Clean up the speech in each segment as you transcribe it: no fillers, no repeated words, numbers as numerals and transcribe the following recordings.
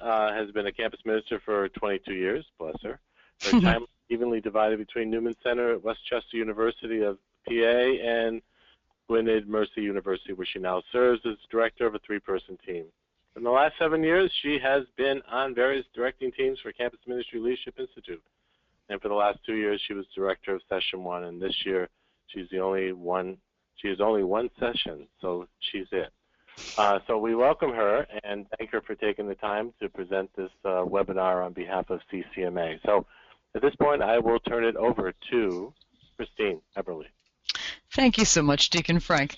has been a campus minister for 22 years, bless her. Her time evenly divided between Newman Center at Westchester University of PA and Gwynedd Mercy University, where she now serves as director of a 3-person team. In the last 7 years, she has been on various directing teams for Campus Ministry Leadership Institute. And for the last 2 years, she was director of Session 1. And this year, she is only one session, so she's it. So we welcome her and thank her for taking the time to present this webinar on behalf of CCMA. So at this point, I will turn it over to Christine Eberle. Thank you so much, Deacon Frank.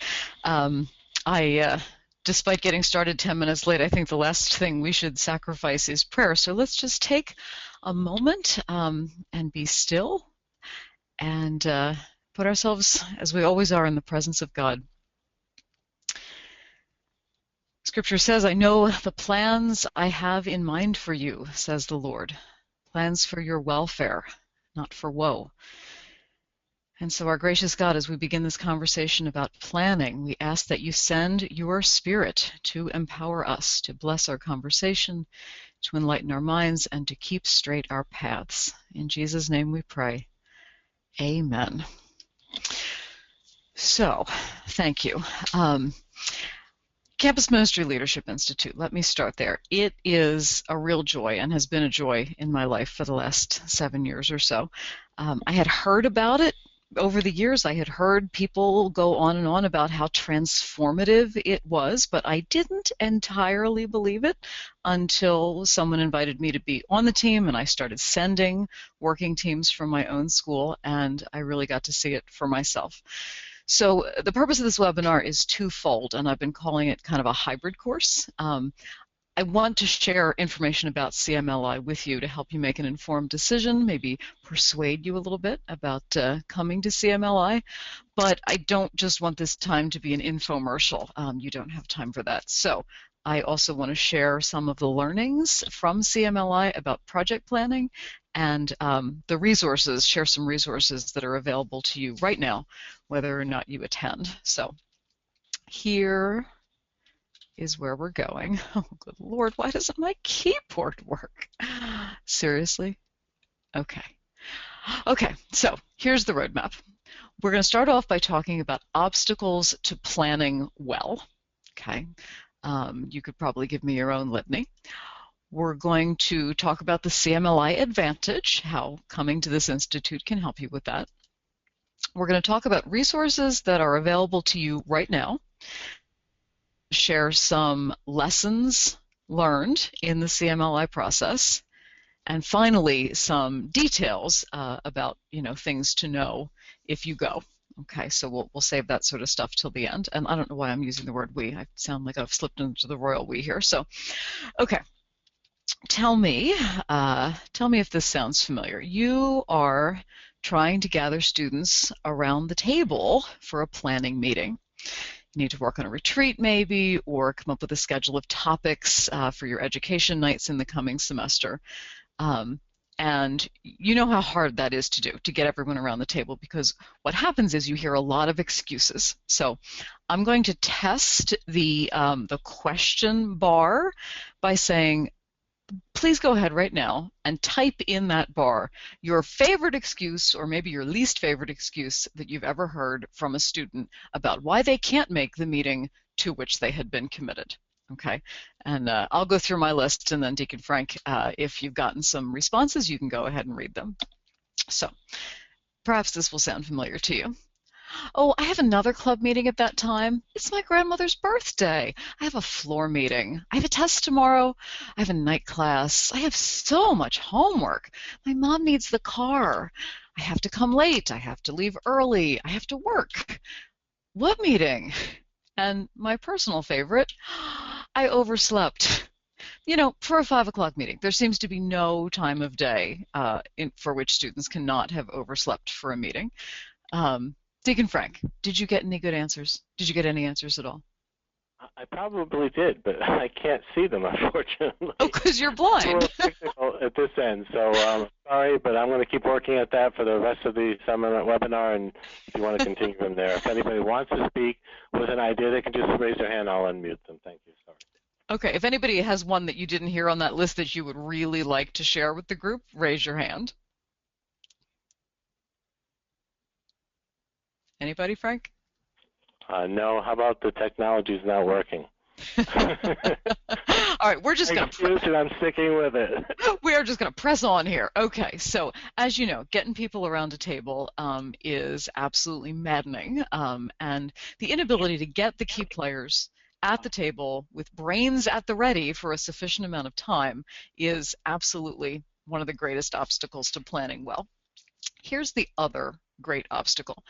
Despite getting started 10 minutes late, I think the last thing we should sacrifice is prayer. So let's just take a moment and be still and put ourselves, as we always are, in the presence of God. Scripture says, "I know the plans I have in mind for you, says the Lord, plans for your welfare, not for woe." And so, our gracious God, as we begin this conversation about planning, we ask that you send your Spirit to empower us, to bless our conversation, to enlighten our minds, and to keep straight our paths. In Jesus' name we pray. Amen. So, thank you. Campus Ministry Leadership Institute, let me start there. It is a real joy and has been a joy in my life for the last 7 years or so. I had heard about it over the years. I had heard people go on and on about how transformative it was, but I didn't entirely believe it until someone invited me to be on the team, and I started sending working teams from my own school, and I really got to see it for myself. So the purpose of this webinar is twofold, and I've been calling it kind of a hybrid course. I want to share information about CMLI with you to help you make an informed decision, maybe persuade you a little bit about coming to CMLI, but I don't just want this time to be an infomercial. You don't have time for that. So I also want to share some of the learnings from CMLI about project planning and the resources, share some resources that are available to you right now, whether or not you attend. So here is where we're going. Oh, good Lord, why doesn't my keyboard work? Seriously? Okay. Okay, so here's the roadmap. We're going to start off by talking about obstacles to planning well. Okay. You could probably give me your own litany. We're going to talk about the CMLI advantage, how coming to this institute can help you with that. We're going to talk about resources that are available to you right now, share some lessons learned in the CMLI process, and finally some details about things to know if you go. Okay, so we'll save that sort of stuff till the end. And I don't know why I'm using the word we. I sound like I've slipped into the royal we here. So, okay, tell me if this sounds familiar. You are trying to gather students around the table for a planning meeting. You need to work on a retreat maybe, or come up with a schedule of topics for your education nights in the coming semester. And you know how hard that is to do, to get everyone around the table, because what happens is you hear a lot of excuses. So I'm going to test the question bar by saying, please go ahead right now and type in that bar your favorite excuse, or maybe your least favorite excuse that you've ever heard from a student about why they can't make the meeting to which they had been committed. Okay, and I'll go through my list, and then Deacon Frank, if you've gotten some responses, you can go ahead and read them. So perhaps this will sound familiar to you. Oh, I have another club meeting at that time. It's my grandmother's birthday. I have a floor meeting. I have a test tomorrow. I have a night class. I have so much homework. My mom needs the car. I have to come late. I have to leave early. I have to work. What meeting? And my personal favorite, I overslept. For a 5 o'clock meeting, there seems to be no time of day for which students cannot have overslept for a meeting. Deacon Frank, did you get any good answers? Did you get any answers at all? I probably did, but I can't see them, unfortunately. Oh, because you're blind. It's a little technical at this end, so sorry, but I'm going to keep working at that for the rest of the summer webinar, and if you want to continue from there. If anybody wants to speak with an idea, they can just raise their hand. I'll unmute them. Thank you. Sorry. Okay, if anybody has one that you didn't hear on that list that you would really like to share with the group, raise your hand. Anybody, Frank? No, how about the technology's not working? All right, we're just going to I'm sticking with it. We are just going to press on here. Okay, so as you know, getting people around a table is absolutely maddening, and the inability to get the key players at the table with brains at the ready for a sufficient amount of time is absolutely one of the greatest obstacles to planning well. Here's the other great obstacle: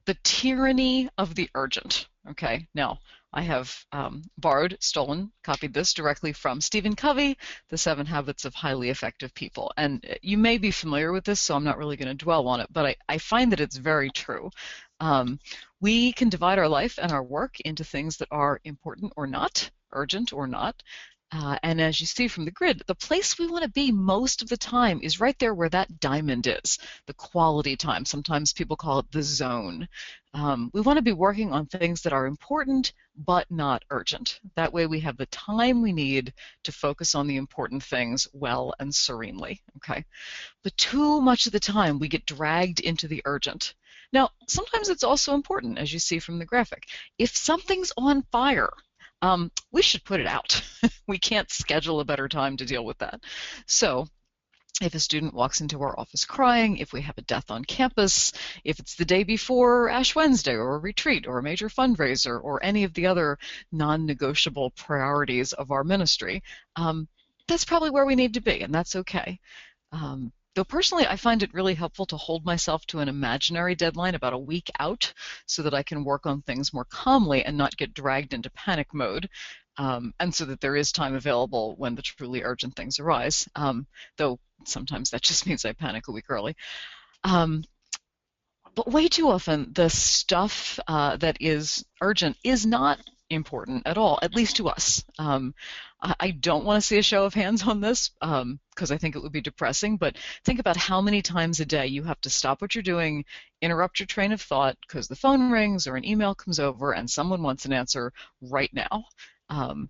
the tyranny of the urgent. Okay, now I have borrowed, stolen, copied this directly from Stephen Covey, The 7 Habits of Highly Effective People. And you may be familiar with this, so I'm not really going to dwell on it, but I find that it's very true. We can divide our life and our work into things that are important or not, urgent or not. And as you see from the grid, the place we want to be most of the time is right there where that diamond is, the quality time. Sometimes people call it the zone. We want to be working on things that are important but not urgent. That way we have the time we need to focus on the important things well and serenely. Okay? But too much of the time we get dragged into the urgent. Now, sometimes it's also important, as you see from the graphic. If something's on fire, we should put it out. We can't schedule a better time to deal with that. So if a student walks into our office crying, if we have a death on campus, if it's the day before Ash Wednesday or a retreat or a major fundraiser or any of the other non-negotiable priorities of our ministry, that's probably where we need to be, and that's okay. Though personally, I find it really helpful to hold myself to an imaginary deadline about a week out so that I can work on things more calmly and not get dragged into panic mode, and so that there is time available when the truly urgent things arise, though sometimes that just means I panic a week early. But way too often, the stuff that is urgent is not important at all, at least to us. I don't want to see a show of hands on this because I think it would be depressing, but think about how many times a day you have to stop what you're doing, interrupt your train of thought because the phone rings or an email comes over and someone wants an answer right now,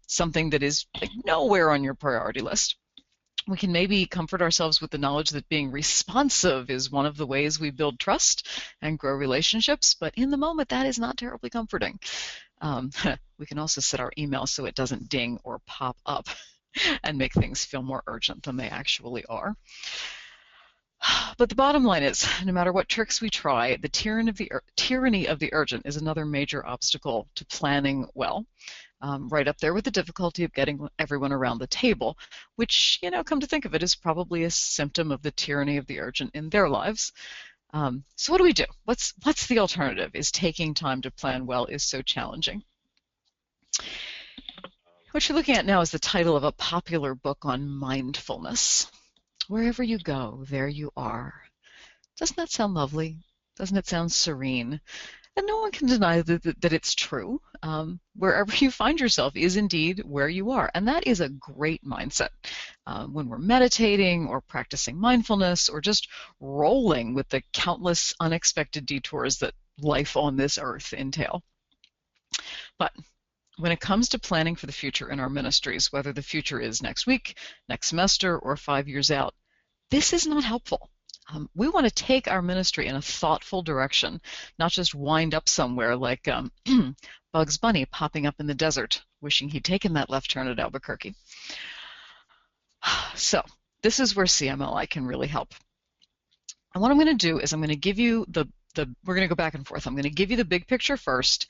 something that is like nowhere on your priority list. We can maybe comfort ourselves with the knowledge that being responsive is one of the ways we build trust and grow relationships, but in the moment that is not terribly comforting. We can also set our email so it doesn't ding or pop up and make things feel more urgent than they actually are. But the bottom line is, no matter what tricks we try, the tyranny of the urgent is another major obstacle to planning well. Right up there with the difficulty of getting everyone around the table, which, come to think of it, is probably a symptom of the tyranny of the urgent in their lives. So what do we do? What's the alternative? Is taking time to plan well is so challenging. What you're looking at now is the title of a popular book on mindfulness. Wherever you go, there you are. Doesn't that sound lovely? Doesn't it sound serene? And no one can deny that it's true. Wherever you find yourself is indeed where you are. And that is a great mindset. When we're meditating or practicing mindfulness or just rolling with the countless unexpected detours that life on this earth entail. But when it comes to planning for the future in our ministries, whether the future is next week, next semester, or 5 years out, this is not helpful. We want to take our ministry in a thoughtful direction, not just wind up somewhere like Bugs Bunny popping up in the desert, wishing he'd taken that left turn at Albuquerque. So this is where CMLI can really help. And what I'm going to do is I'm going to give you we're going to go back and forth. I'm going to give you the big picture first,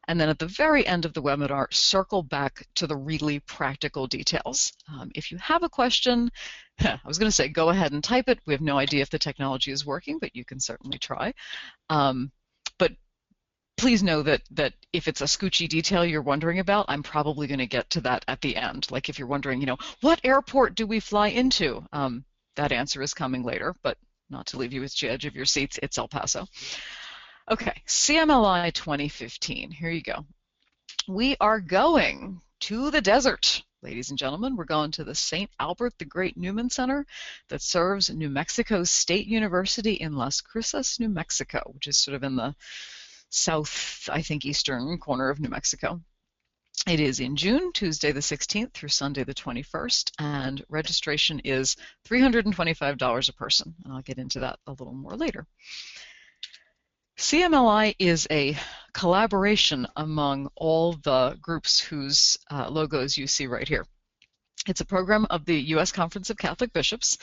and then at the very end of the webinar, circle back to the really practical details. If you have a question, I was going to say go ahead and type it. We have no idea if the technology is working, but you can certainly try. But please know that if it's a scoochy detail you're wondering about, I'm probably going to get to that at the end. Like if you're wondering, what airport do we fly into? That answer is coming later, but not to leave you with the edge of your seats, it's El Paso. Okay, CMLI 2015, here you go. We are going to the desert, ladies and gentlemen. We're going to the St. Albert the Great Newman Center that serves New Mexico State University in Las Cruces, New Mexico, which is sort of in the south, I think, eastern corner of New Mexico. It is in June, Tuesday the 16th through Sunday the 21st, and registration is $325 a person, and I'll get into that a little more later. CMLI is a collaboration among all the groups whose logos you see right here. It's a program of the U.S. Conference of Catholic Bishops,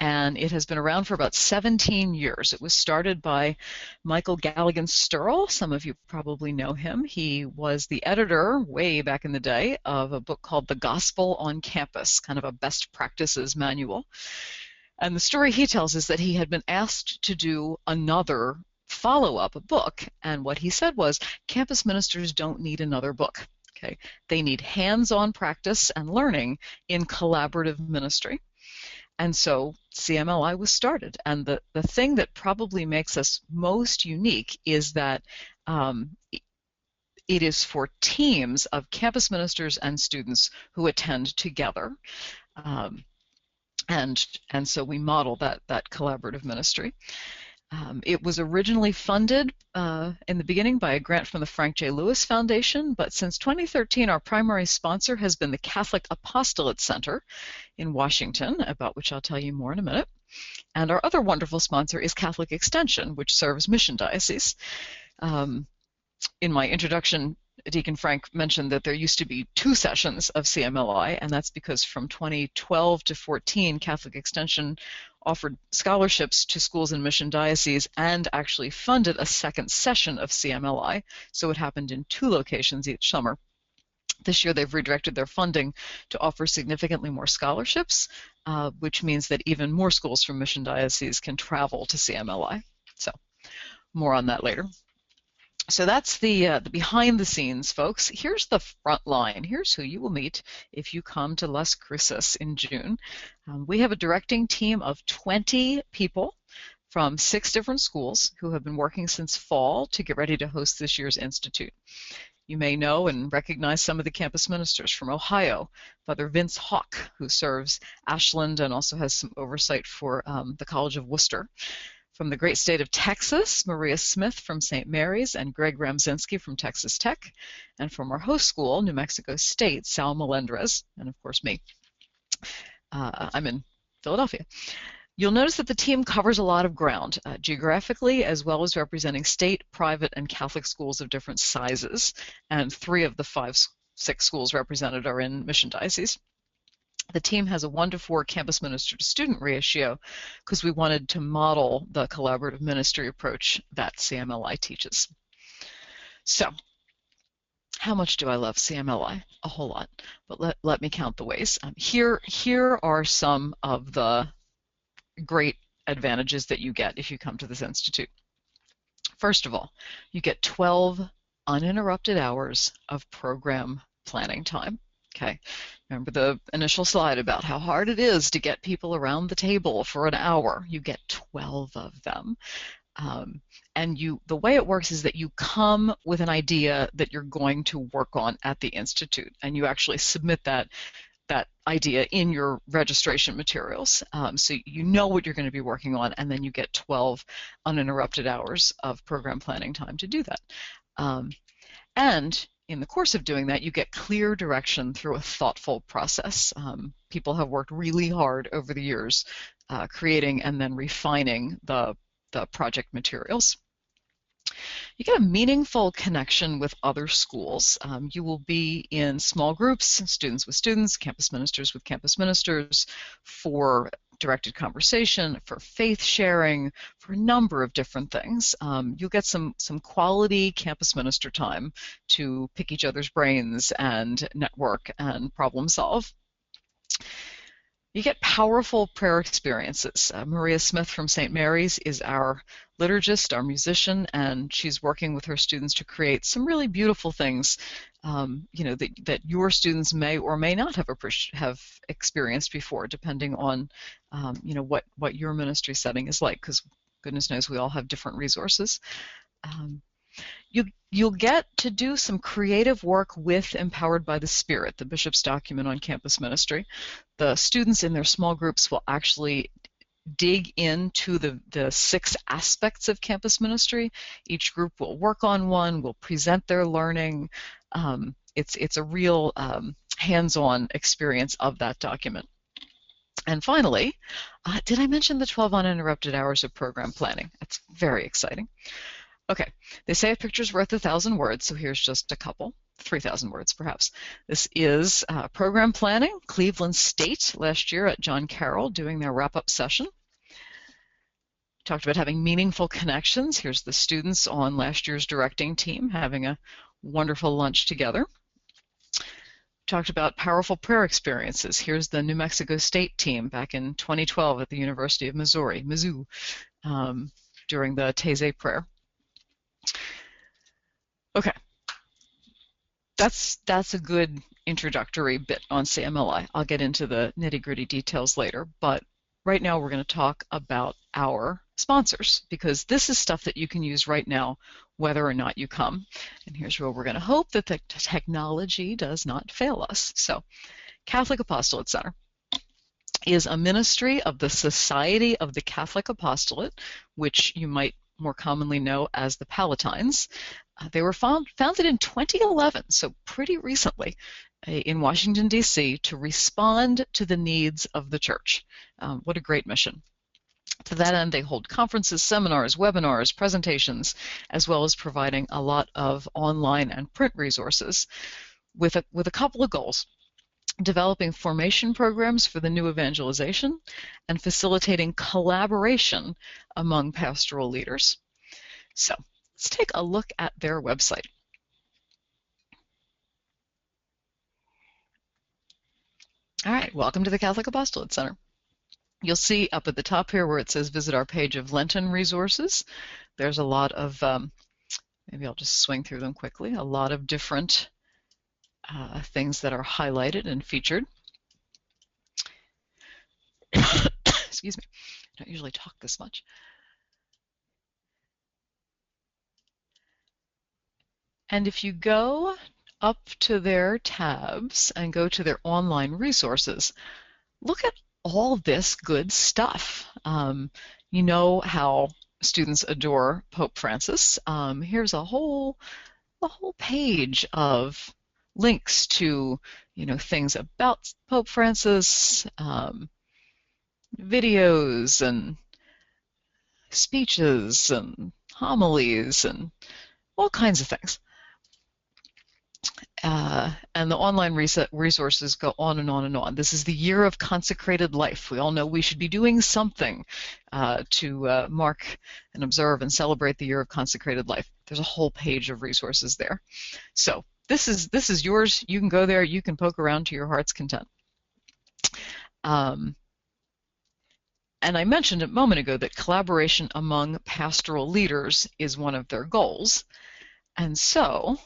and it has been around for about 17 years. It was started by Michael Galligan-Sturl. Some of you probably know him. He was the editor way back in the day of a book called The Gospel on Campus, kind of a best practices manual. And the story he tells is that he had been asked to do another follow-up book, and what he said was, campus ministers don't need another book. Okay, they need hands-on practice and learning in collaborative ministry. And so CMLI was started. And the thing that probably makes us most unique is that it is for teams of campus ministers and students who attend together. And so we model that collaborative ministry. It was originally funded in the beginning by a grant from the Frank J. Lewis Foundation, but since 2013 our primary sponsor has been the Catholic Apostolate Center in Washington, about which I'll tell you more in a minute. And our other wonderful sponsor is Catholic Extension, which serves mission dioceses. In my introduction, Deacon Frank mentioned that there used to be 2 sessions of CMLI, and that's because from 2012 to 14, Catholic Extension offered scholarships to schools in mission dioceses and actually funded a second session of CMLI, so it happened in 2 locations each summer. This year they've redirected their funding to offer significantly more scholarships, which means that even more schools from mission dioceses can travel to CMLI. So more on that later. So that's the behind the scenes, folks. Here's the front line. Here's who you will meet if you come to Las Cruces in June. We have a directing team of 20 people from 6 different schools who have been working since fall to get ready to host this year's Institute. You may know and recognize some of the campus ministers from Ohio. Father Vince Hawk, who serves Ashland and also has some oversight for the College of Worcester. From the great state of Texas, Maria Smith from St. Mary's and Greg Ramzinski from Texas Tech. And from our host school, New Mexico State, Sal Melendrez, and of course me. I'm in Philadelphia. You'll notice that the team covers a lot of ground, geographically, as well as representing state, private, and Catholic schools of different sizes. And 3 of the 6 schools represented are in mission dioceses. The team has a 1-to-4 campus minister to student ratio because we wanted to model the collaborative ministry approach that CMLI teaches. So, how much do I love CMLI? A whole lot, but let me count the ways. Here are some of the great advantages that you get if you come to this institute. First of all, you get 12 uninterrupted hours of program planning time. Okay, remember the initial slide about how hard it is to get people around the table for an hour. You get 12 of them. And the way it works is that you come with an idea that you're going to work on at the Institute, and you actually submit that idea in your registration materials. So you know what you're going to be working on, and then you get 12 uninterrupted hours of program planning time to do that. And in the course of doing that, you get clear direction through a thoughtful process. People have worked really hard over the years creating and then refining the project materials. You get a meaningful connection with other schools. You will be in small groups, students with students, campus ministers with campus ministers, for directed conversation, for faith sharing, for a number of different things. You'll get some quality campus minister time to pick each other's brains and network and problem solve. You get powerful prayer experiences. Maria Smith from St. Mary's is our liturgist, our musician, and she's working with her students to create some really beautiful things, that your students may or may not have experienced before, depending on, what your ministry setting is like, because goodness knows we all have different resources. You'll get to do some creative work with Empowered by the Spirit, the bishop's document on campus ministry. The students in their small groups will actually dig into the 6 aspects of campus ministry. Each group will work on one, will present their learning. it's a real hands-on experience of that document. And finally, did I mention the 12 uninterrupted hours of program planning? That's very exciting. Okay, they say a picture's worth 1,000 words, so here's just a couple, 3,000 words perhaps. This is program planning, Cleveland State last year at John Carroll doing their wrap-up session. Talked about having meaningful connections. Here's the students on last year's directing team having a wonderful lunch together. Talked about powerful prayer experiences. Here's the New Mexico State team back in 2012 at the University of Missouri, Mizzou, during the Taizé prayer. Okay, that's a good introductory bit on CMLI. I'll get into the nitty-gritty details later, but right now we're going to talk about our sponsors, because this is stuff that you can use right now whether or not you come. And here's where we're going to hope that the technology does not fail us. So Catholic Apostolate Center is a ministry of the Society of the Catholic Apostolate, which you might more commonly know as the Palatines. They were founded in 2011, so pretty recently, in Washington, D.C., to respond to the needs of the church. What a great mission. To that end, they hold conferences, seminars, webinars, presentations, as well as providing a lot of online and print resources with a couple of goals: developing formation programs for the new evangelization and facilitating collaboration among pastoral leaders. So let's take a look at their website. All right, welcome to the Catholic Apostolate Center. You'll see up at the top here where it says visit our page of Lenten resources. There's a lot of, maybe I'll just swing through them quickly, a lot of different things that are highlighted and featured. Excuse me, I don't usually talk this much. And if you go up to their tabs and go to their online resources, look at all this good stuff. You know how students adore Pope Francis. Here's a whole page of links to, things about Pope Francis, videos and speeches and homilies and all kinds of things. And the online resources go on and on and on. This is the year of consecrated life. We all know we should be doing something to mark and observe and celebrate the year of consecrated life. There's a whole page of resources there. So this is yours. You can go there. You can poke around to your heart's content. And I mentioned a moment ago that collaboration among pastoral leaders is one of their goals. And so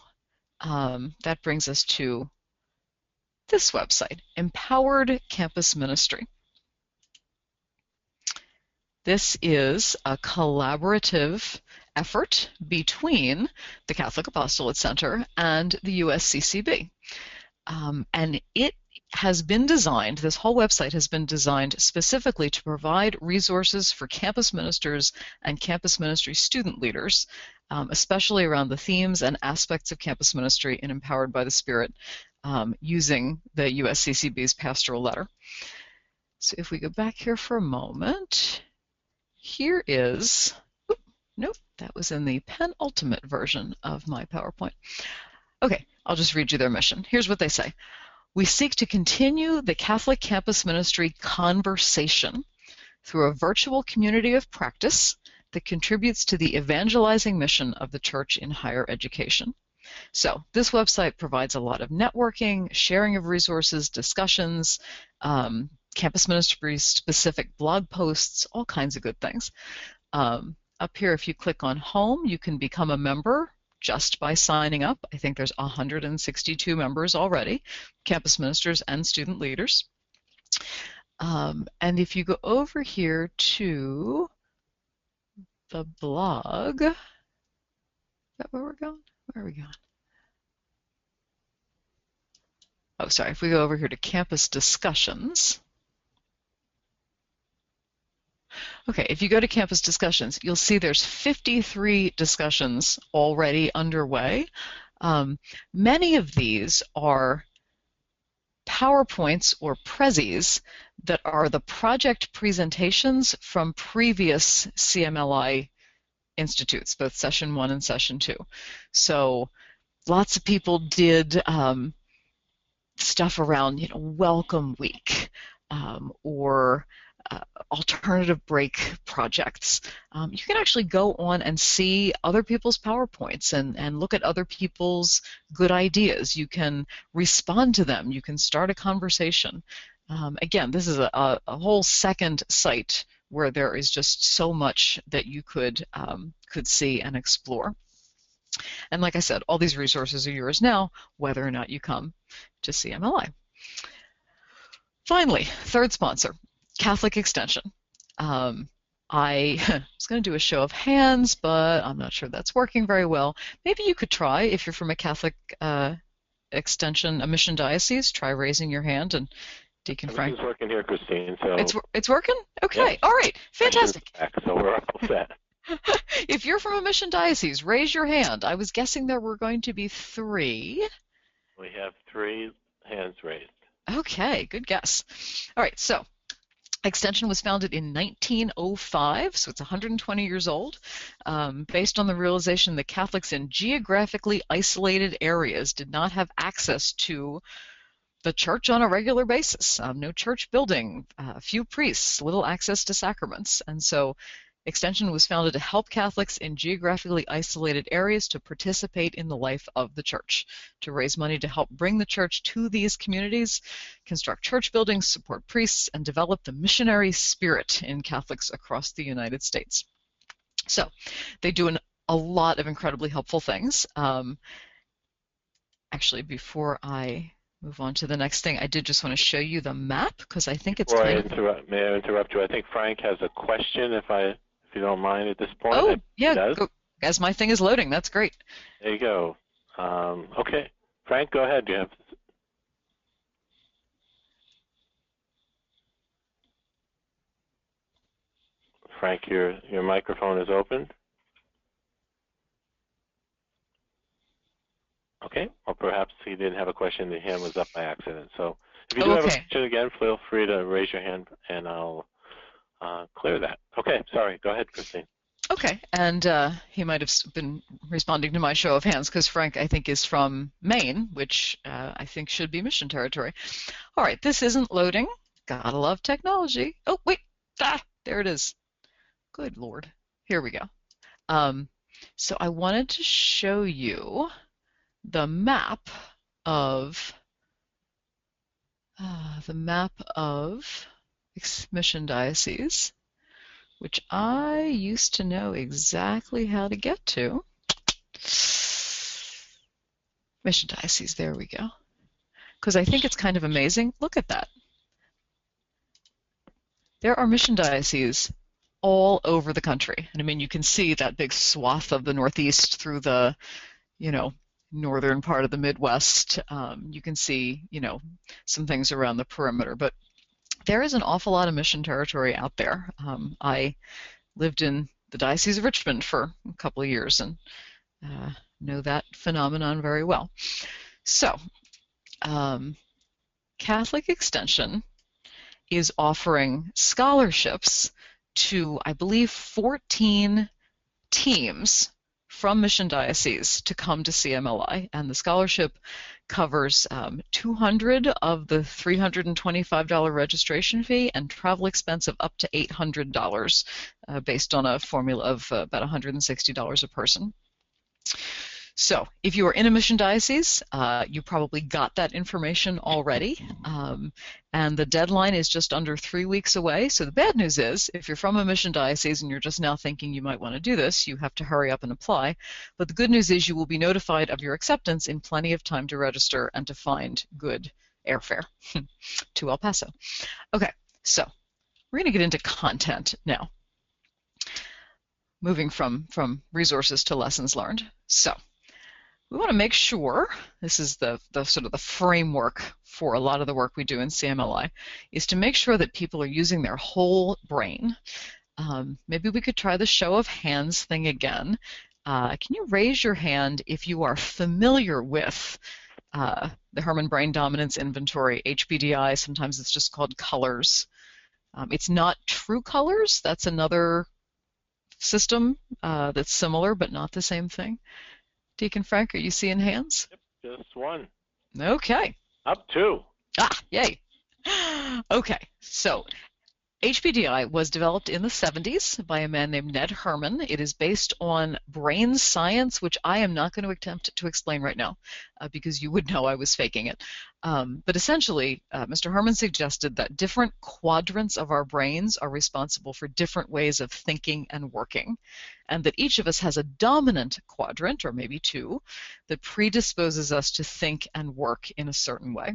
that brings us to this website, Empowered Campus Ministry. This is a collaborative effort between the Catholic Apostolate Center and the USCCB. And it has been designed, this whole website has been designed specifically to provide resources for campus ministers and campus ministry student leaders, especially around the themes and aspects of campus ministry and Empowered by the Spirit, using the USCCB's pastoral letter. So if we go back here for a moment, here is, nope, that was in the penultimate version of my PowerPoint. Okay, I'll just read you their mission. Here's what they say. We seek to continue the Catholic campus ministry conversation through a virtual community of practice that contributes to the evangelizing mission of the Church in higher education. So this website provides a lot of networking, sharing of resources, discussions, campus ministry specific blog posts, all kinds of good things. Up here, if you click on home, you can become a member just by signing up. I think there's 162 members already, campus ministers and student leaders. And if you go over here to the blog, is that where we're going? Where are we going? Oh, sorry, if we go over here to campus discussions. Okay, if you go to campus discussions, you'll see there's 53 discussions already underway. Many of these are PowerPoints or Prezis that are the project presentations from previous CMLI institutes, both session 1 and session 2. So lots of people did stuff around, Welcome Week, or alternative break projects. You can actually go on and see other people's PowerPoints and look at other people's good ideas. You can respond to them. You can start a conversation. Again, this is a whole second site where there is just so much that you could see and explore. And like I said, all these resources are yours now, whether or not you come to CMLI. Finally, third sponsor, Catholic Extension. I was going to do a show of hands, but I'm not sure that's working very well. Maybe you could try, if you're from a Catholic Extension, a mission diocese, try raising your hand, and Deacon Frank. Everything's working here, Christine. So it's working? Okay, yeah. all right, fantastic. Back, so we're all set. If you're from a mission diocese, raise your hand. I was guessing there were going to be 3. We have 3 hands raised. Okay, good guess. All right, so Extension was founded in 1905, so it's 120 years old, based on the realization that Catholics in geographically isolated areas did not have access to the church on a regular basis. No church building, few priests, little access to sacraments. And so Extension was founded to help Catholics in geographically isolated areas to participate in the life of the church, to raise money to help bring the church to these communities, construct church buildings, support priests, and develop the missionary spirit in Catholics across the United States. So they do a lot of incredibly helpful things. Actually, before I move on to the next thing, I did just want to show you the map, because I think it's may I interrupt you? I think Frank has a question, if you don't mind at this point. Oh, yeah, as my thing is loading. That's great. There you go. Okay. Frank, go ahead. Frank, your microphone is open. Okay. Well, perhaps he didn't have a question. The hand was up by accident. So if you do have a question again, feel free to raise your hand, and I'll clear that. Okay, sorry. Go ahead, Christine. Okay, and he might have been responding to my show of hands, because Frank, I think, is from Maine, which I think should be mission territory. All right, this isn't loading. Gotta love technology. Oh, wait. There it is. Good Lord. Here we go. So I wanted to show you the map of mission diocese, which I used to know exactly how to get to. Mission diocese, there we go. Because I think it's kind of amazing. Look at that. There are mission dioceses all over the country. And I mean, you can see that big swath of the Northeast through the, northern part of the Midwest. You can see, some things around the perimeter. But there is an awful lot of mission territory out there. I lived in the Diocese of Richmond for a couple of years and know that phenomenon very well. So, Catholic Extension is offering scholarships to, I believe, 14 teams from mission dioceses to come to CMLI, and the scholarship covers 200 of the $325 registration fee and travel expense of up to $800, based on a formula of about $160 a person. So if you are in a mission diocese, you probably got that information already, and the deadline is just under 3 weeks away. So the bad news is, if you're from a mission diocese and you're just now thinking you might want to do this, you have to hurry up and apply. But the good news is you will be notified of your acceptance in plenty of time to register and to find good airfare to El Paso. Okay, so we're going to get into content now, moving from resources to lessons learned. So we want to make sure, this is the sort of the framework for a lot of the work we do in CMLI, is to make sure that people are using their whole brain. Maybe we could try the show of hands thing again. Can you raise your hand if you are familiar with the Herman Brain Dominance Inventory, HBDI? Sometimes it's just called colors. It's not true colors. That's another system that's similar but not the same thing. Deacon Frank, are you seeing hands? Yep, just one. Okay. Up two. Yay. Okay, so HBDI was developed in the 70s by a man named Ned Herman. It is based on brain science, which I am not going to attempt to explain right now because you would know I was faking it. But essentially, Mr. Herman suggested that different quadrants of our brains are responsible for different ways of thinking and working, and that each of us has a dominant quadrant, or maybe two, that predisposes us to think and work in a certain way.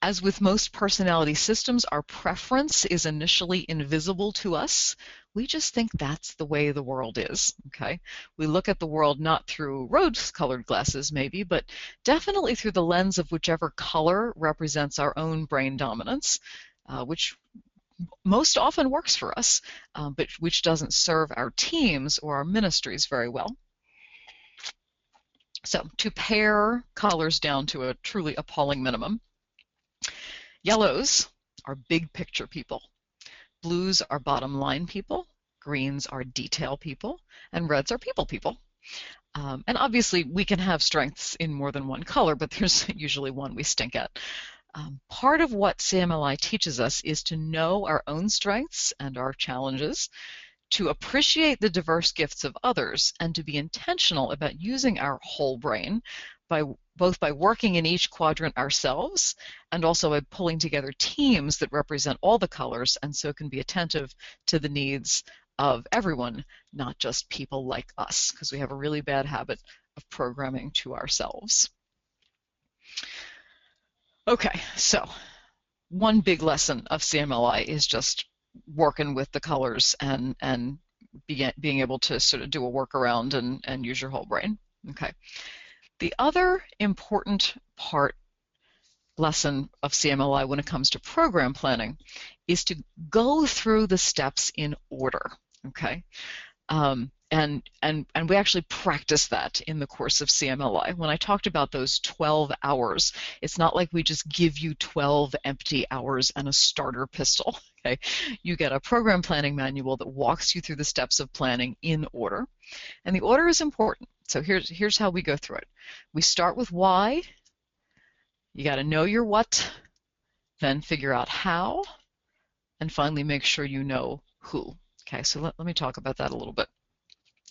As with most personality systems, our preference is initially invisible to us. We just think that's the way the world is, okay? We look at the world not through rose-colored glasses, maybe, but definitely through the lens of whichever color represents our own brain dominance, which most often works for us, but which doesn't serve our teams or our ministries very well. So to pare colors down to a truly appalling minimum, yellows are big picture people. Blues are bottom line people. Greens are detail people. And reds are people. And obviously, we can have strengths in more than one color, but there's usually one we stink at. Part of what CMLI teaches us is to know our own strengths and our challenges, to appreciate the diverse gifts of others, and to be intentional about using our whole brain both by working in each quadrant ourselves and also by pulling together teams that represent all the colors and so can be attentive to the needs of everyone, not just people like us, because we have a really bad habit of programming to ourselves. Okay, so one big lesson of CMLI is just working with the colors and being able to sort of do a workaround and use your whole brain. Okay. The other important lesson of CMLI when it comes to program planning is to go through the steps in order, okay? And we actually practice that in the course of CMLI. When I talked about those 12 hours, it's not like we just give you 12 empty hours and a starter pistol, okay? You get a program planning manual that walks you through the steps of planning in order, and the order is important. So here's how we go through it. We start with why. You got to know your what, then figure out how, and finally make sure you know who. Okay, so let me talk about that a little bit.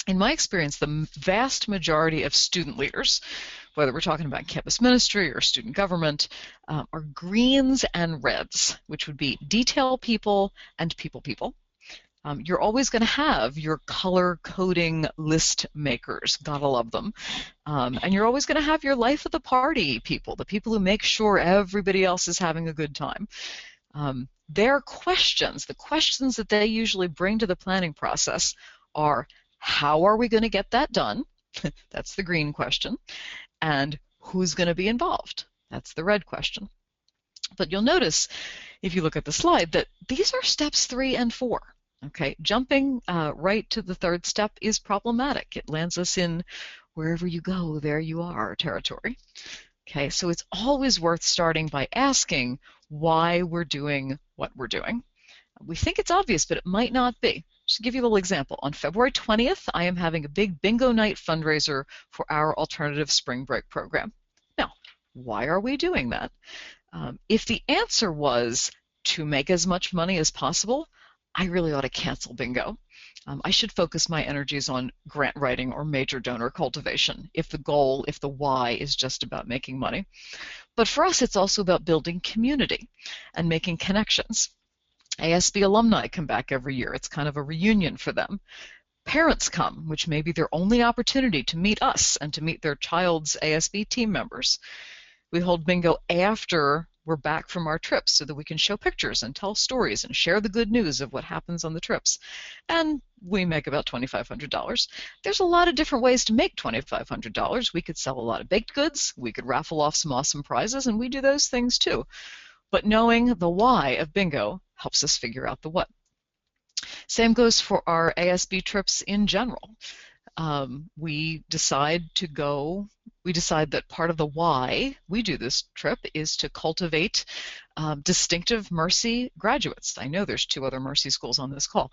In my experience, the vast majority of student leaders, whether we're talking about campus ministry or student government, are greens and reds, which would be detail people and people. You're always going to have your color coding list makers, gotta love them, and you're always going to have your life of the party people, the people who make sure everybody else is having a good time. Their questions, the questions that they usually bring to the planning process are, how are we going to get that done? That's the green question. And who's going to be involved? That's the red question. But you'll notice, if you look at the slide, that these are steps 3 and 4. Okay, jumping right to the third step is problematic. It lands us in wherever you go, there you are territory. Okay, so it's always worth starting by asking why we're doing what we're doing. We think it's obvious, but it might not be. Just to give you a little example, on February 20th, I am having a big bingo night fundraiser for our alternative spring break program. Now, why are we doing that? If the answer was to make as much money as possible, I really ought to cancel bingo. I should focus my energies on grant writing or major donor cultivation if the goal, if the why is just about making money. But for us, it's also about building community and making connections. ASB alumni come back every year. It's kind of a reunion for them. Parents come, which may be their only opportunity to meet us and to meet their child's ASB team members. We hold bingo after we're back from our trips so that we can show pictures and tell stories and share the good news of what happens on the trips. And we make about $2,500. There's a lot of different ways to make $2,500. We could sell a lot of baked goods, we could raffle off some awesome prizes, and we do those things too. But knowing the why of bingo helps us figure out the what. Same goes for our ASB trips in general. we decide that part of the why we do this trip is to cultivate distinctive Mercy graduates. I know there's 2 other Mercy schools on this call.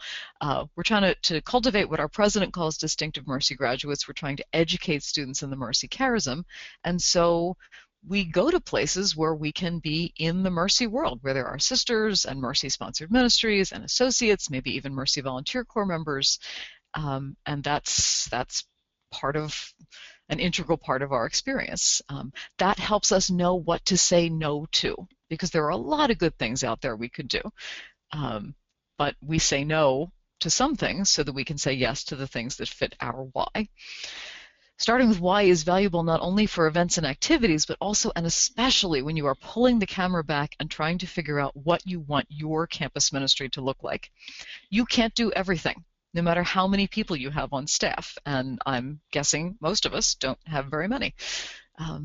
We're trying to cultivate what our president calls distinctive Mercy graduates. We're trying to educate students in the Mercy charism. And so we go to places where we can be in the Mercy world, where there are sisters and Mercy-sponsored ministries and associates, maybe even Mercy Volunteer Corps members. And that's an integral part of our experience. That helps us know what to say no to, because there are a lot of good things out there we could do. But we say no to some things so that we can say yes to the things that fit our why. Starting with why is valuable not only for events and activities, but also and especially when you are pulling the camera back and trying to figure out what you want your campus ministry to look like. You can't do everything, no matter how many people you have on staff, and I'm guessing most of us don't have very many.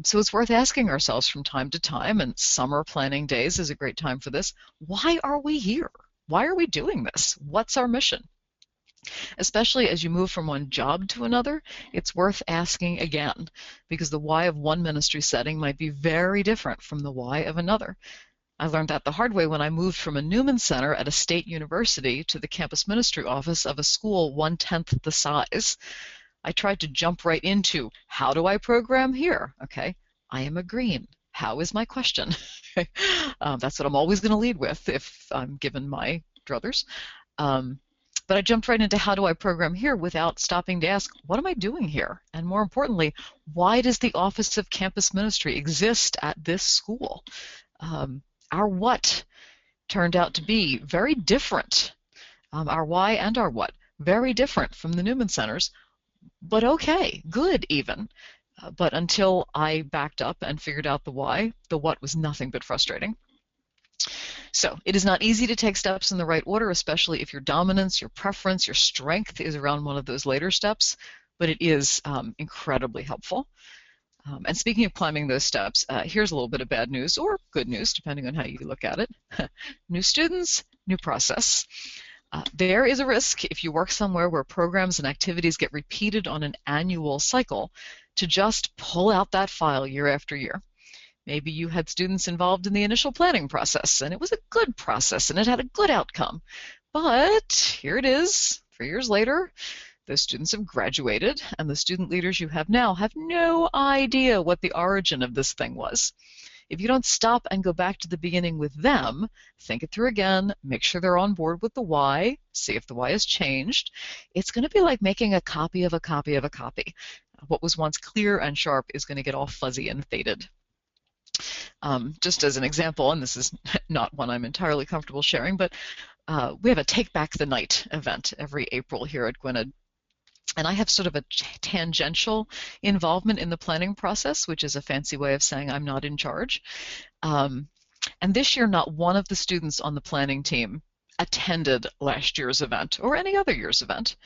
So it's worth asking ourselves from time to time, and summer planning days is a great time for this. Why are we here? Why are we doing this? What's our mission? Especially as you move from one job to another, it's worth asking again, because the why of one ministry setting might be very different from the why of another. I learned that the hard way when I moved from a Newman Center at a state university to the campus ministry office of a school 1/10 the size. I tried to jump right into, how do I program here? Okay, I am a green. How is my question? That's what I'm always going to lead with if I'm given my druthers. But I jumped right into how do I program here without stopping to ask, what am I doing here? And more importantly, why does the Office of Campus Ministry exist at this school? Our what turned out to be very different. Our why and our what, very different from the Newman Centers, but okay, good even. But until I backed up and figured out the why, the what was nothing but frustrating. So it is not easy to take steps in the right order, especially if your dominance, your preference, your strength is around one of those later steps, but it is incredibly helpful. And speaking of climbing those steps, here's a little bit of bad news, or good news, depending on how you look at it. New students, new process. There is a risk, if you work somewhere where programs and activities get repeated on an annual cycle, to just pull out that file year after year. Maybe you had students involved in the initial planning process, and it was a good process, and it had a good outcome. But here it is, 3 years later. Those students have graduated, and the student leaders you have now have no idea what the origin of this thing was. If you don't stop and go back to the beginning with them, think it through again, make sure they're on board with the why, see if the why has changed, it's going to be like making a copy of a copy of a copy. What was once clear and sharp is going to get all fuzzy and faded. Just as an example, and this is not one I'm entirely comfortable sharing, but we have a Take Back the Night event every April here at Gwynedd. And I have sort of a tangential involvement in the planning process, which is a fancy way of saying I'm not in charge. And this year, not one of the students on the planning team attended last year's event or any other year's event.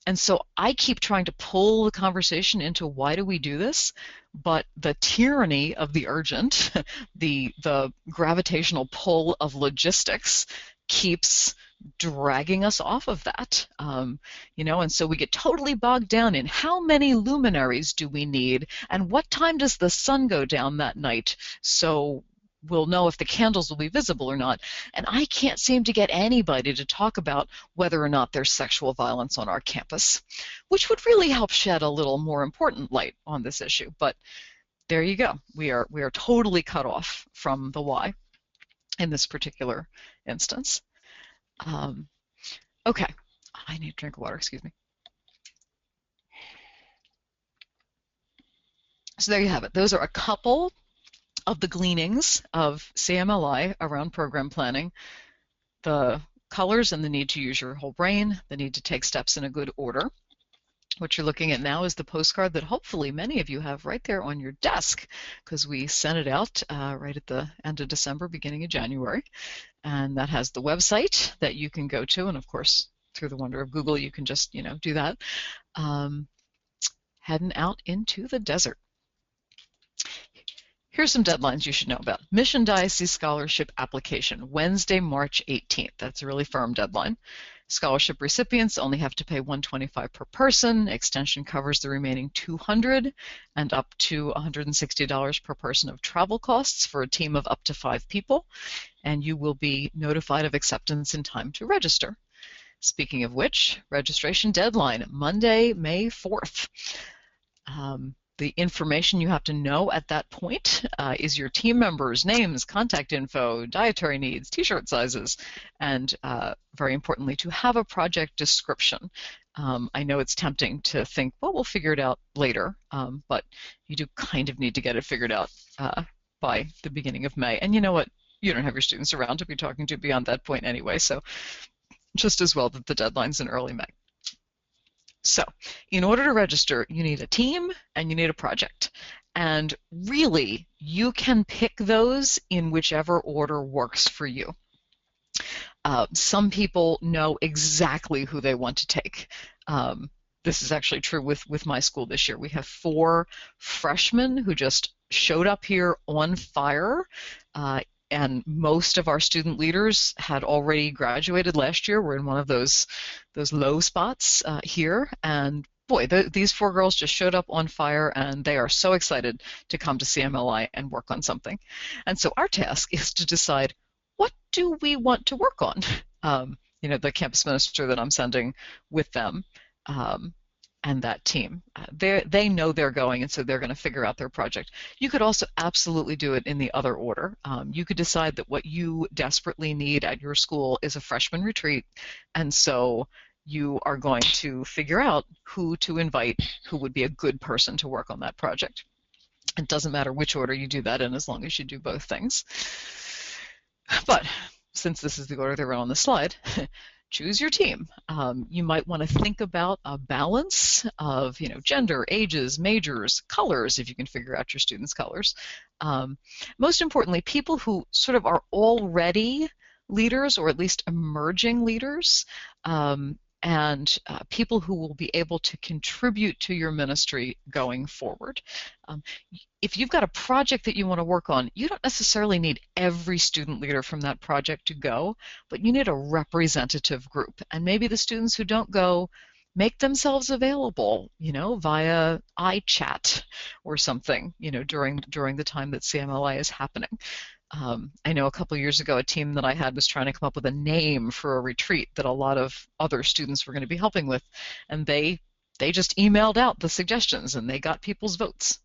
And so I keep trying to pull the conversation into why do we do this, but the tyranny of the urgent, the gravitational pull of logistics keeps dragging us off of that, and so we get totally bogged down in how many luminaries do we need and what time does the sun go down that night so we'll know if the candles will be visible or not. And I can't seem to get anybody to talk about whether or not there's sexual violence on our campus, which would really help shed a little more important light on this issue. But there you go. We are totally cut off from the why in this particular instance. Okay, I need a drink of water, excuse me. So there you have it. Those are a couple of the gleanings of CMLI around program planning. The colors and the need to use your whole brain, the need to take steps in a good order. What you're looking at now is the postcard that hopefully many of you have right there on your desk, because we sent it out right at the end of December, beginning of January. And that has the website that you can go to, and of course, through the wonder of Google, you can just, do that. Heading out into the desert. Here's some deadlines you should know about. Mission Diocese Scholarship Application, Wednesday, March 18th. That's a really firm deadline. Scholarship recipients only have to pay $125 per person. Extension covers the remaining $200 and up to $160 per person of travel costs for a team of up to 5 people. And you will be notified of acceptance in time to register. Speaking of which, registration deadline, Monday, May 4th. The information you have to know at that point is your team members' names, contact info, dietary needs, t-shirt sizes, and very importantly, to have a project description. I know it's tempting to think, well, we'll figure it out later, but you do kind of need to get it figured out by the beginning of May. And you know what? You don't have your students around to be talking to beyond that point anyway, so just as well that the deadline's in early May. So, in order to register, you need a team and you need a project. And really, you can pick those in whichever order works for you. Some people know exactly who they want to take. This is actually true with my school this year. We have 4 freshmen who just showed up here on fire. And most of our student leaders had already graduated last year. We're in one of those low spots here. And boy, these 4 girls just showed up on fire, and they are so excited to come to CMLI and work on something. And so our task is to decide, what do we want to work on? The campus minister that I'm sending with them and that team. They know they're going, and so they're going to figure out their project. You could also absolutely do it in the other order. You could decide that what you desperately need at your school is a freshman retreat, and so you are going to figure out who to invite, who would be a good person to work on that project. It doesn't matter which order you do that in, as long as you do both things. But since this is the order they're on the slide, choose your team. You might want to think about a balance of, gender, ages, majors, colors, if you can figure out your students' colors. Most importantly, people who sort of are already leaders, or at least emerging leaders, and people who will be able to contribute to your ministry going forward. If you've got a project that you want to work on, you don't necessarily need every student leader from that project to go, but you need a representative group. And maybe the students who don't go make themselves available, via iChat or something, during the time that CMLI is happening. I know a couple years ago, a team that I had was trying to come up with a name for a retreat that a lot of other students were going to be helping with, and they just emailed out the suggestions, and they got people's votes.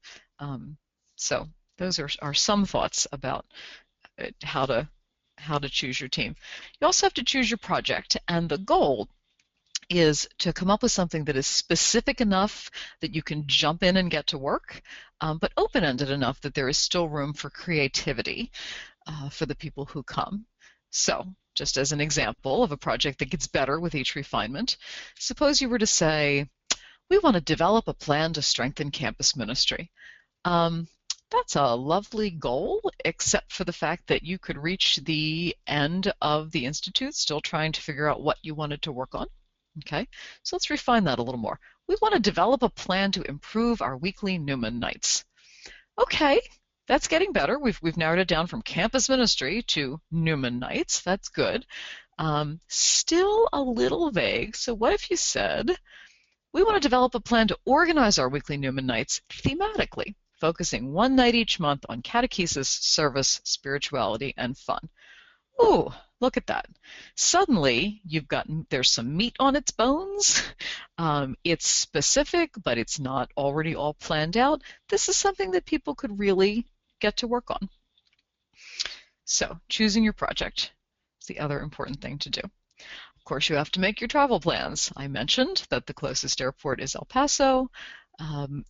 So those are some thoughts about how to choose your team. You also have to choose your project, and the goal is to come up with something that is specific enough that you can jump in and get to work, but open-ended enough that there is still room for creativity for the people who come. So, just as an example of a project that gets better with each refinement, suppose you were to say, we want to develop a plan to strengthen campus ministry. That's a lovely goal, except for the fact that you could reach the end of the Institute still trying to figure out what you wanted to work on. Okay, so let's refine that a little more. We want to develop a plan to improve our weekly Newman nights. Okay, that's getting better. We've narrowed it down from campus ministry to Newman nights. That's good. Still a little vague. So what if you said, we want to develop a plan to organize our weekly Newman nights thematically, focusing one night each month on catechesis, service, spirituality, and fun. Ooh, look at that. Suddenly, there's some meat on its bones. It's specific, but it's not already all planned out. This is something that people could really get to work on. So, choosing your project is the other important thing to do. Of course, you have to make your travel plans. I mentioned that the closest airport is El Paso.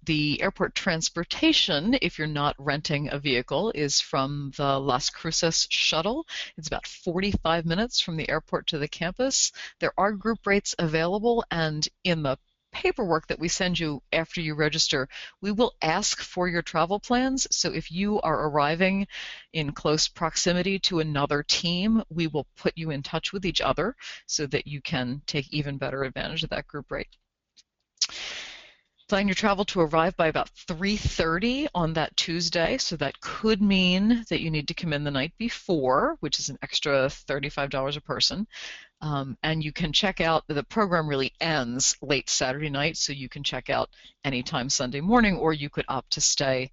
The airport transportation, if you're not renting a vehicle, is from the Las Cruces shuttle. It's about 45 minutes from the airport to the campus. There are group rates available, and in the paperwork that we send you after you register, we will ask for your travel plans. So if you are arriving in close proximity to another team, we will put you in touch with each other so that you can take even better advantage of that group rate. Plan your travel to arrive by about 3:30 on that Tuesday, so that could mean that you need to come in the night before, which is an extra $35 a person. And you can check out, the program really ends late Saturday night, so you can check out anytime Sunday morning, or you could opt to stay,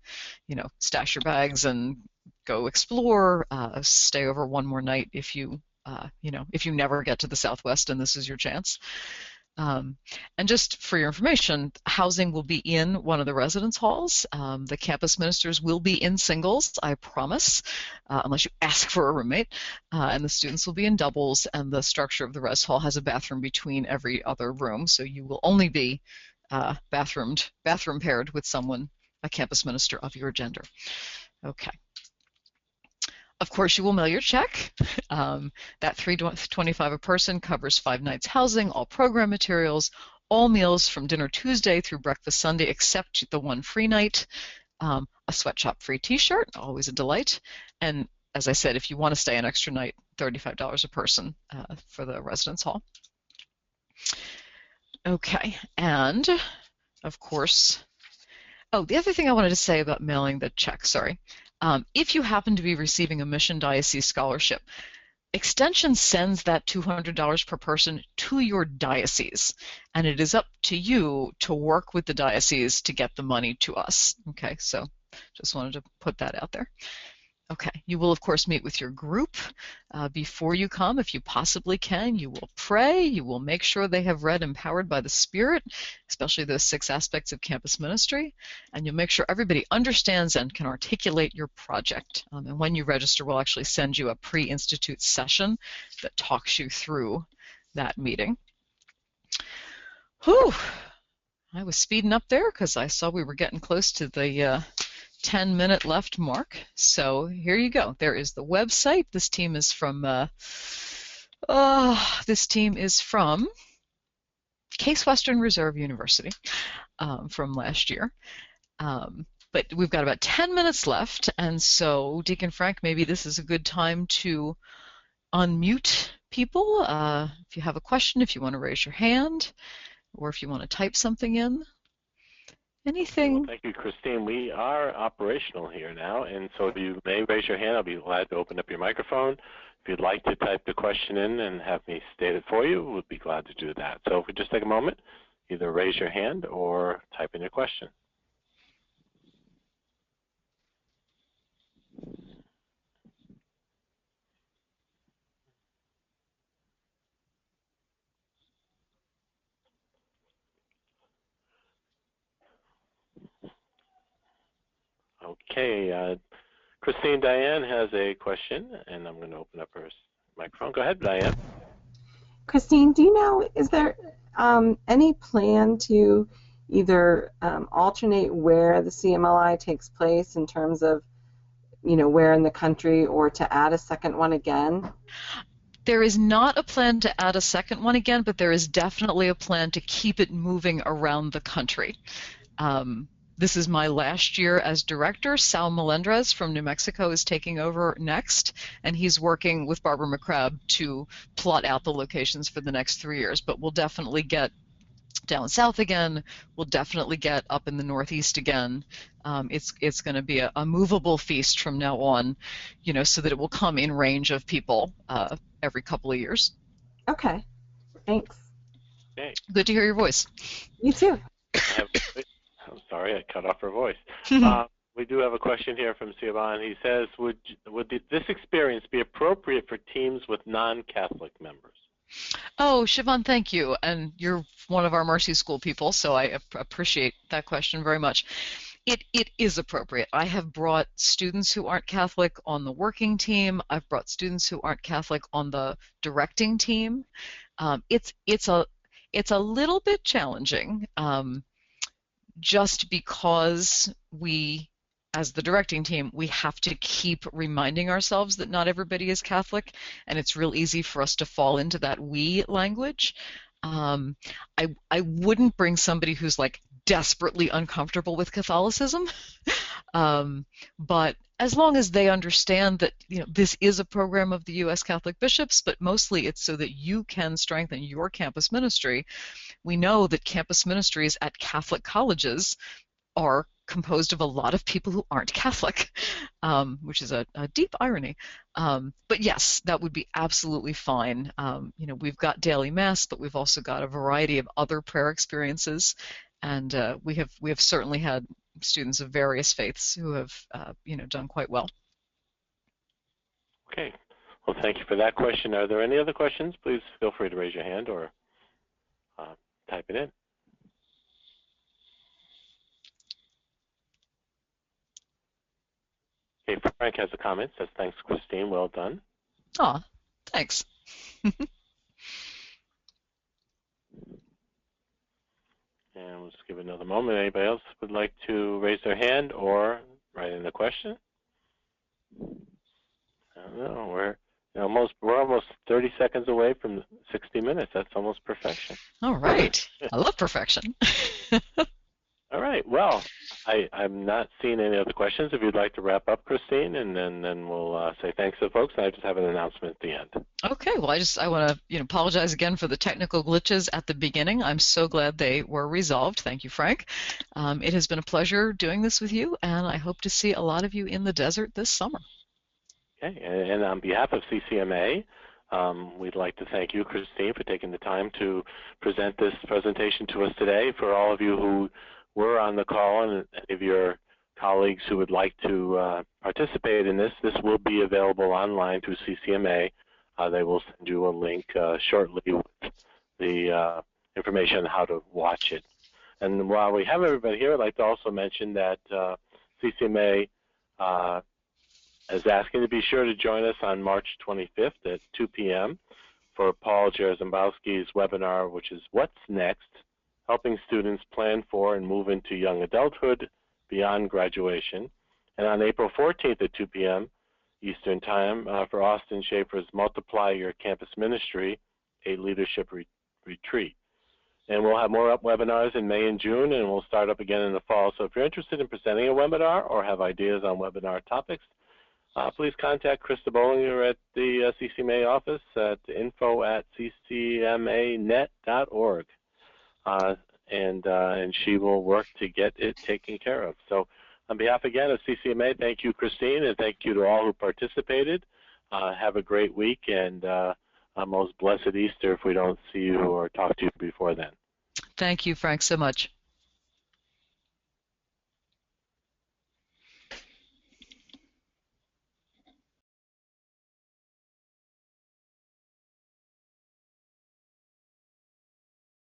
stash your bags and go explore, stay over one more night if you never get to the Southwest and this is your chance. And just for your information, housing will be in one of the residence halls. The campus ministers will be in singles, I promise, unless you ask for a roommate. And the students will be in doubles, and the structure of the res hall has a bathroom between every other room, so you will only be bathroom paired with someone, a campus minister of your gender. Okay. Of course, you will mail your check. That $3.25 a person covers 5 nights housing, all program materials, all meals from dinner Tuesday through breakfast Sunday, except the one free night, a sweatshop free T-shirt, always a delight. And as I said, if you want to stay an extra night, $35 a person for the residence hall. Okay, and of course, the other thing I wanted to say about mailing the check, sorry. If you happen to be receiving a Mission Diocese scholarship, Extension sends that $200 per person to your diocese, and it is up to you to work with the diocese to get the money to us. Okay, so just wanted to put that out there. Okay, you will of course meet with your group before you come if you possibly can. You will pray, you will make sure they have read Empowered by the Spirit, especially those 6 aspects of campus ministry, and you'll make sure everybody understands and can articulate your project. And when you register, we'll actually send you a pre-institute session that talks you through that meeting. Whew, I was speeding up there because I saw we were getting close to the 10-minute left mark. So here you go. There is the website. This team is from Case Western Reserve University from last year. But we've got about 10 minutes left, and so Deacon Frank, maybe this is a good time to unmute people. If you have a question, if you want to raise your hand, or if you want to type something in. Anything? Well, thank you, Christine. We are operational here now, and so if you may raise your hand, I'll be glad to open up your microphone. If you'd like to type the question in and have me state it for you, we'll be glad to do that. So if we just take a moment, either raise your hand or type in your question. Okay, Christine Diane has a question, and I'm going to open up her microphone. Go ahead, Diane. Christine, do you know, is there any plan to either alternate where the CMLI takes place in terms of, where in the country, or to add a second one again? There is not a plan to add a second one again, but there is definitely a plan to keep it moving around the country. This is my last year as director. Sal Melendrez from New Mexico is taking over next, and he's working with Barbara McCrabb to plot out the locations for the next 3 years. But we'll definitely get down south again. We'll definitely get up in the Northeast again. It's going to be a movable feast from now on, so that it will come in range of people every couple of years. Okay, thanks. Okay. Good to hear your voice. You too. I'm sorry, I cut off her voice. We do have a question here from Siobhan. He says, would this experience be appropriate for teams with non-Catholic members? Oh, Siobhan, thank you. And you're one of our Mercy School people, so I appreciate that question very much. It is appropriate. I have brought students who aren't Catholic on the working team. I've brought students who aren't Catholic on the directing team. It's a little bit challenging. Just because we, as the directing team, we have to keep reminding ourselves that not everybody is Catholic, and it's real easy for us to fall into that we language. I wouldn't bring somebody who's like desperately uncomfortable with Catholicism, but as long as they understand that this is a program of the U.S. Catholic bishops, but mostly it's so that you can strengthen your campus ministry. We know that campus ministries at Catholic colleges are composed of a lot of people who aren't Catholic, which is a deep irony. But yes, that would be absolutely fine. We've got daily Mass, but we've also got a variety of other prayer experiences, and we have certainly had students of various faiths who have done quite well. Okay. Well, thank you for that question. Are there any other questions? Please feel free to raise your hand or type it in. Okay, Frank has a comment. Says, thanks, Christine. Well done. Aw, thanks. And we'll just give it another moment. Anybody else would like to raise their hand or write in a question? I don't know. We're almost 30 seconds away from 60 minutes. That's almost perfection. All right. I love perfection. All right. Well, I'm not seeing any other questions. If you'd like to wrap up, Christine, and then we'll say thanks to the folks. And I just have an announcement at the end. Okay. Well, I want to apologize again for the technical glitches at the beginning. I'm so glad they were resolved. Thank you, Frank. It has been a pleasure doing this with you, and I hope to see a lot of you in the desert this summer. Okay. And on behalf of CCMA, we'd like to thank you, Christine, for taking the time to present this presentation to us today. For all of you who were on the call and any of your colleagues who would like to participate in this will be available online through CCMA. They will send you a link shortly with the information on how to watch it. And while we have everybody here, I'd like to also mention that CCMA is asking to be sure to join us on March 25th at 2 p.m. for Paul Jarzembowski's webinar, which is What's Next? Helping Students Plan for and Move into Young Adulthood Beyond Graduation. And on April 14th at 2 p.m. Eastern Time for Austin Schaefer's Multiply Your Campus Ministry, a Leadership Retreat. And we'll have more webinars in May and June, and we'll start up again in the fall. So if you're interested in presenting a webinar or have ideas on webinar topics, please contact Krista Bollinger at the CCMA office at info@ccmanet.org. And she will work to get it taken care of. So on behalf again of CCMA, thank you, Christine, and thank you to all who participated. Have a great week and a most blessed Easter if we don't see you or talk to you before then. Thank you, Frank, so much.